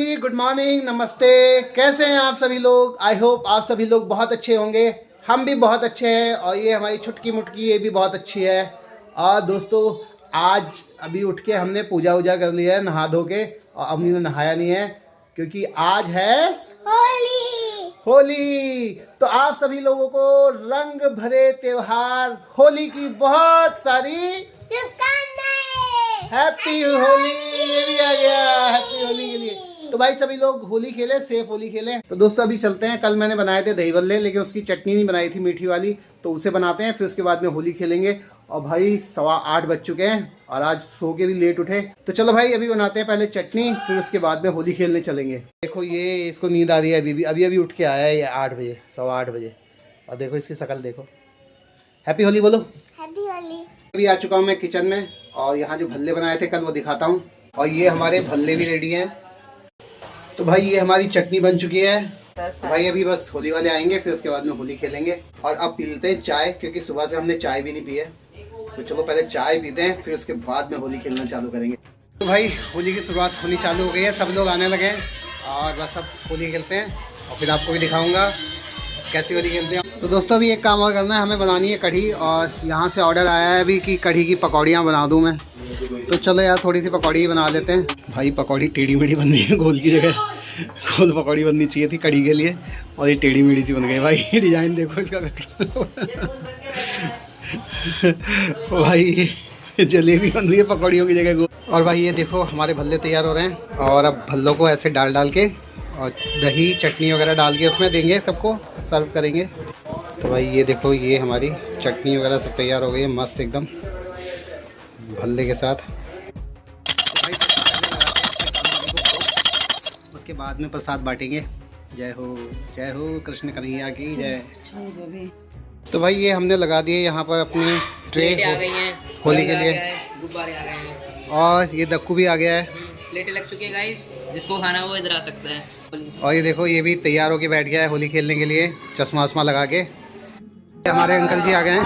जी, good morning, नमस्ते। कैसे हैं आप सभी लोग? आई होप आप सभी लोग बहुत अच्छे होंगे। हम भी बहुत अच्छे हैं और ये हमारी छुटकी मुटकी ये भी बहुत अच्छी है। और दोस्तों, आज अभी उठ के हमने पूजा वूजा कर लिया है नहा धो के, और अम्मी ने नहाया नहीं है क्योंकि आज है होली। होली। तो आप सभी लोगों को रंग भरे त्योहार होली की बहुत सारी शुभकामनाएं। हैप्पी होली। ये भी आ गया हैप्पी होली के लिए। तो भाई सभी लोग होली खेलें, सेफ होली खेलें। तो दोस्तों अभी चलते हैं। कल मैंने बनाए थे दही बल्ले, लेकिन उसकी चटनी नहीं बनाई थी मीठी वाली, तो उसे बनाते हैं, फिर उसके बाद में होली खेलेंगे। और भाई 8:15 बज चुके हैं और आज सो के भी लेट उठे। तो चलो भाई अभी बनाते हैं पहले चटनी, फिर उसके बाद में होली खेलने चलेंगे। देखो ये इसको नींद आ रही है, अभी उठ के आया है ये 8 बजे, 8:15 बजे। और देखो इसकी शक्ल देखो। हैप्पी होली बोलो। हैप्पी होली। अभी आ चुका हूँ मैं किचन में, और यहाँ जो भल्ले बनाए थे कल वो दिखाता हूँ। और ये हमारे भल्ले भी रेडी हैं। तो भाई ये हमारी चटनी बन चुकी है। तो भाई अभी बस होली वाले आएंगे, फिर उसके बाद में होली खेलेंगे। और अब पीते हैं चाय, क्योंकि सुबह से हमने चाय भी नहीं पी है। तो चलो पहले चाय पीते हैं, फिर उसके बाद में होली खेलना चालू करेंगे। तो भाई होली की शुरुआत होनी चालू हो गई है, सब लोग आने लगे हैं और बस अब होली खेलते हैं और फिर आपको भी दिखाऊंगा कैसी होली खेलते हैं। तो दोस्तों अभी एक काम और करना है, हमें बनानी है कढ़ी, और यहाँ से ऑर्डर आया है अभी कि कढ़ी की पकौड़ियाँ बना दूँ मैं। तो चलो यार थोड़ी सी पकौड़ी ही बना लेते हैं। भाई पकौड़ी टेढ़ी मेढ़ी बननी है, गोल की जगह गोल पकौड़ी बननी चाहिए थी कढ़ी के लिए, और ये टेढ़ी मेढ़ी सी बन गई। भाई डिजाइन देखो इसका भाई जलेबी बन रही है पकौड़ियों की जगह गोल। और भाई ये देखो हमारे भल्ले तैयार हो रहे हैं, और अब भल्लों को ऐसे डाल डाल के और दही चटनी वगैरह डाल के उसमें देंगे, सबको सर्व करेंगे। तो भाई ये देखो ये हमारी चटनी वगैरह सब तैयार हो गई है मस्त एकदम भल्ले के साथ। तो भाई उसके बाद में प्रसाद बांटेंगे। जय हो कृष्ण कन्हैया की जय। तो भाई ये हमने लगा दिए यहाँ पर अपनी ट्रे आ गई हैं, होली के लिए, गुब्बारे आ गए हैं, और ये दक्कू भी आ गया है। प्लेटें लग चुकी है गाइस, जिसको खाना वो इधर आ सकता है। और ये देखो ये भी तैयार होके बैठ गया है होली खेलने के लिए, चश्मा वश्मा लगा के। हमारे अंकल जी आ गए हैं।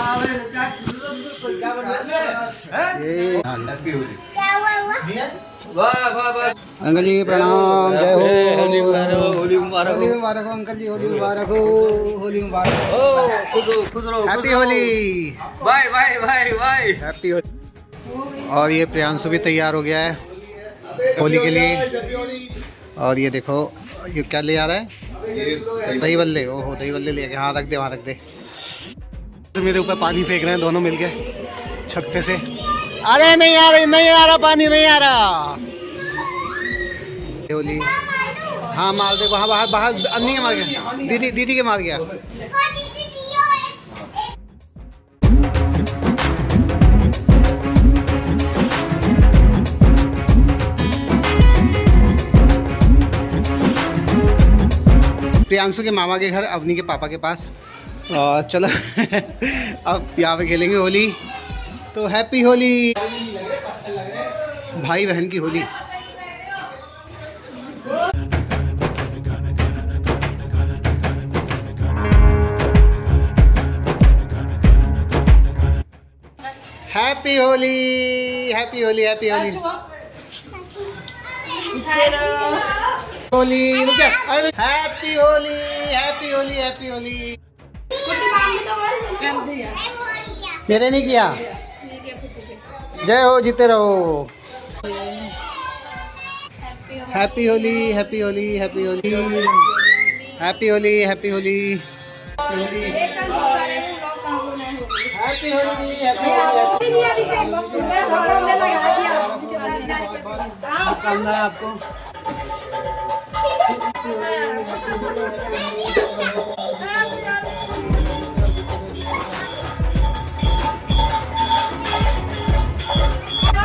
अंकल जी प्रणाम, जय हो। होली मुबारक हो अंकल जी, होली मुबारक हो, होली मुबारक हो। Happy Holi. Bye bye bye bye. Happy Holi. और ये प्रियांशु भी तैयार हो गया है होली के लिए। और ये देखो ये क्या ले आ रहा है, दही बल्ले। ओहो दही बल्ले ले गए। हाँ रख दे, वहाँ रख दे। तो मेरे ऊपर पानी फेंक रहे हैं दोनों मिलके छत पे से। अरे नहीं आ रही, नहीं आ रहा पानी, नहीं आ रहा। होली हाँ मार दे, वहाँ बाहर बाहर अन्नी के मार गया, दीदी के मार गया। प्रियांशु के मामा के घर, अवनी के पापा के पास। और चलो अब यहाँ पे खेलेंगे होली। तो हैप्पी होली। भाई बहन की Holi. Happy Holi, happy Holi, happy Holi. Holi happy Holi, happy Holi, happy Holi. मेरे नहीं किया। जय हो, जीते रहो। Happy Holi, happy Holi, happy Holi, happy Holi, happy Holi, happy Holi आपको।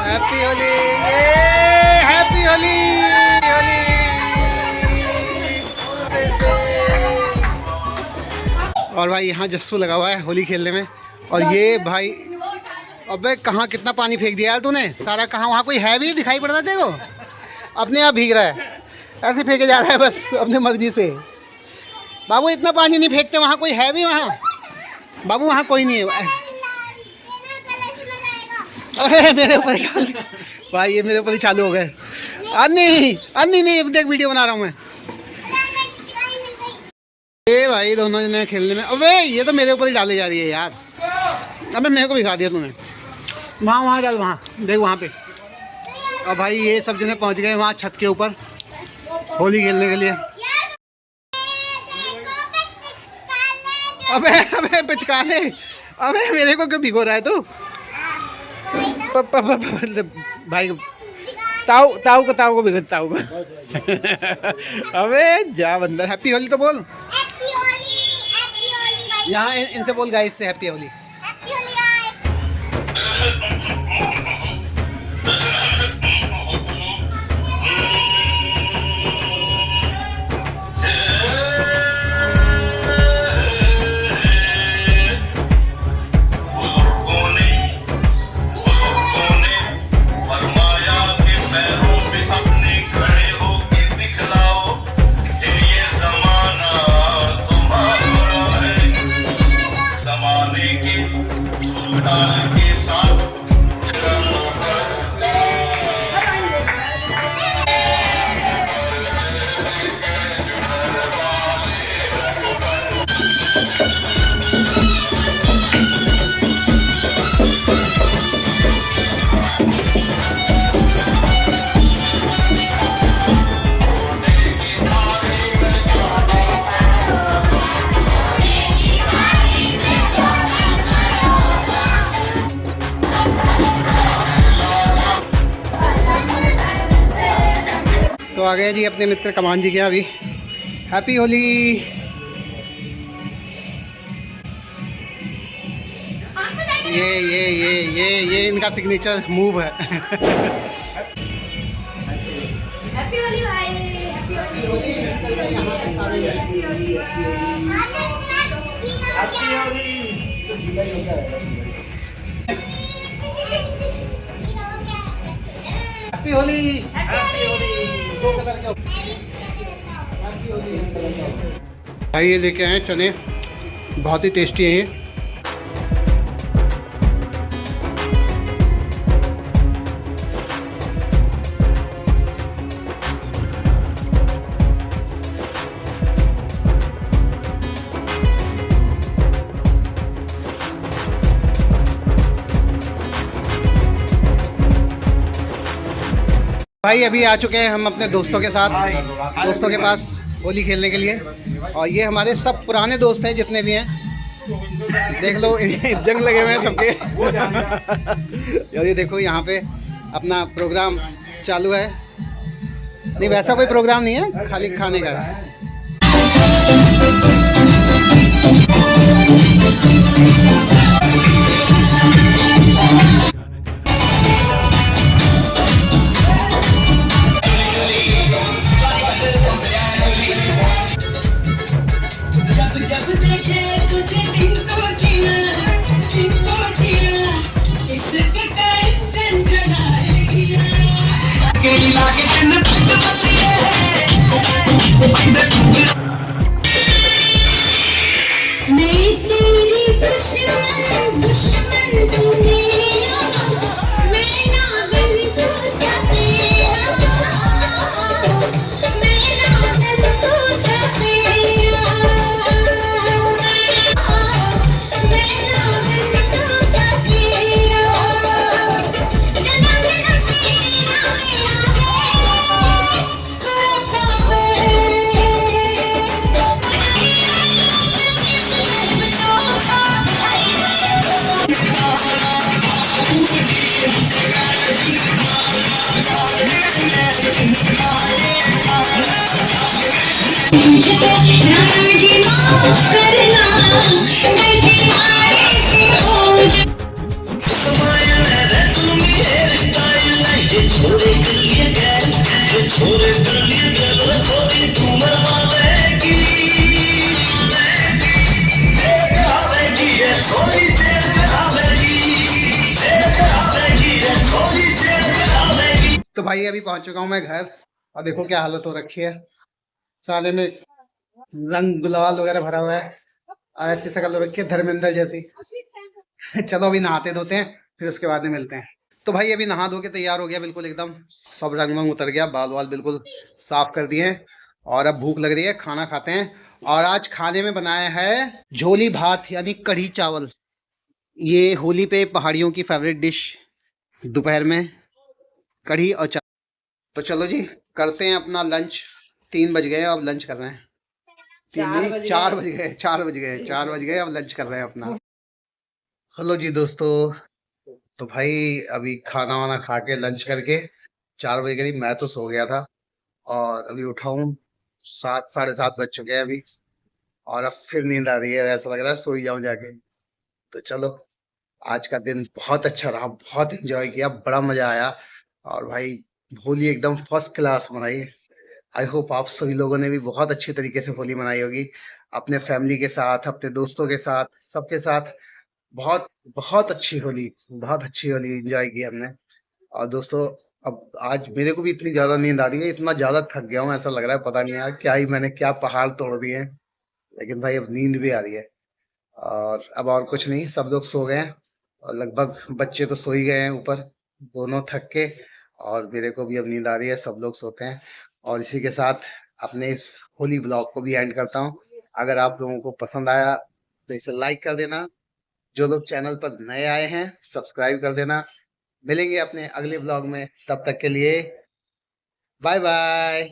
Happy Holi, happy Holi, Holi. और भाई यहाँ जस्सू लगा हुआ है होली खेलने में। और ये भाई अबे कहाँ कितना पानी फेंक दिया यार तूने सारा। कहाँ वहाँ कोई है भी दिखाई पड़ रहा है देखो, अपने आप भीग रहा है, ऐसे फेंके जा रहा है बस अपनी मर्जी से। बाबू इतना पानी नहीं फेंकते, वहाँ कोई है भी वहाँ? बाबू वहाँ कोई नहीं है। अरे मेरे ऊपर ही भाई, ये मेरे ऊपर ही चालू हो गए। अन्नी अन्नी नहीं, देख वीडियो बना रहा हूँ मैं। ए भाई दोनों जने खेलने में, अबे ये तो मेरे ऊपर ही डाली जा रही है यार। अबे मेरे को भी खा दिया तूने। वहाँ वहाँ डाल, वहाँ देख वहाँ पे। और भाई ये सब जने पहुँच गए वहाँ छत के ऊपर होली खेलने के लिए। अबे अबे पिचकारे, अबे मेरे को क्यों भिगो रहा है तू? भाई ताऊ ताऊ को भिगो, ताऊ को। अबे जा बंदर, हैप्पी होली तो बोल। हैप्पी होली, हैप्पी होली भाई। यहाँ इनसे बोल गाइस से happy Holi. Happy Holi guys. तो आ गए जी अपने मित्र कमान जी के अभी। हैप्पी होली। ये इनका सिग्नेचर मूव है। हैप्पी होली भाई, happy Holi, happy Holi, happy Holi, happy Holi. दो कलर के भाई ये लेके आए चने, बहुत ही टेस्टी है ये। भाई अभी आ चुके हैं हम अपने दोस्तों के साथ, दोस्तों के पास होली खेलने के लिए। और ये हमारे सब पुराने दोस्त हैं जितने भी हैं, देख लो जंग लगे हुए हैं सबके। और ये देखो यहाँ पे अपना प्रोग्राम चालू है। नहीं वैसा कोई प्रोग्राम नहीं है, खाली खाने का है। तो भाई अभी पहुंच चुका हूँ मैं घर, और देखो क्या हालत हो रखी है। साले में रंग गुलाल वगैरह भरा हुआ है और ऐसी शक्ल हो रखी है धर्मेंद्र जैसी। चलो अभी नहाते धोते हैं, फिर उसके बाद में मिलते हैं। तो भाई अभी नहा धो के तैयार हो गया बिल्कुल एकदम, सब रंग वंग उतर गया, बाल वाल बिल्कुल साफ कर दिए हैं। और अब भूख लग रही है, खाना खाते हैं। और आज खाने में बनाया है झोली भात यानी कढ़ी चावल। ये होली पे पहाड़ियों की फेवरेट डिश, दोपहर में कढ़ी और चावल। तो चलो जी करते हैं अपना लंच। 3 बज गए, अब लंच कर रहे हैं। 4 बज गए, 4 बज गए, 4 बज गए, अब लंच कर रहे हैं अपना। हेलो जी दोस्तों, तो भाई अभी खाना वाना खा के लंच करके 4 बजे करीब मैं तो सो गया था, और अभी उठा हूँ 7 साढ़े 7 बज चुके हैं अभी। और अब फिर नींद आ रही है, ऐसा लग रहा है सो ही जाऊं जाके। तो चलो, आज का दिन बहुत अच्छा रहा, बहुत एंजॉय किया, बड़ा मजा आया। और भाई होली एकदम फर्स्ट क्लास मनाई। आई होप आप सभी लोगों ने भी बहुत अच्छी तरीके से होली मनाई होगी, अपने फैमिली के साथ, अपने दोस्तों के साथ, सबके साथ। बहुत बहुत अच्छी होली, बहुत अच्छी होली एंजॉय की हमने। और दोस्तों, अब आज मेरे को भी इतनी ज़्यादा नींद आ रही है, इतना ज़्यादा थक गया हूँ, ऐसा लग रहा है पता नहीं यार क्या ही मैंने क्या पहाड़ तोड़ दिए हैं। लेकिन भाई अब नींद भी आ रही है। और अब और कुछ नहीं, सब लोग सो गए हैं, और लगभग बच्चे तो सो ही गए हैं ऊपर, दोनों थक के। और मेरे को भी अब नींद आ रही है, सब लोग सोते हैं। और इसी के साथ अपने इस होली ब्लॉग को भी एंड करता हूँ। अगर आप लोगों को पसंद आया तो इसे लाइक कर देना, जो लोग चैनल पर नए आए हैं सब्सक्राइब कर देना। मिलेंगे अपने अगले ब्लॉग में, तब तक के लिए बाय बाय।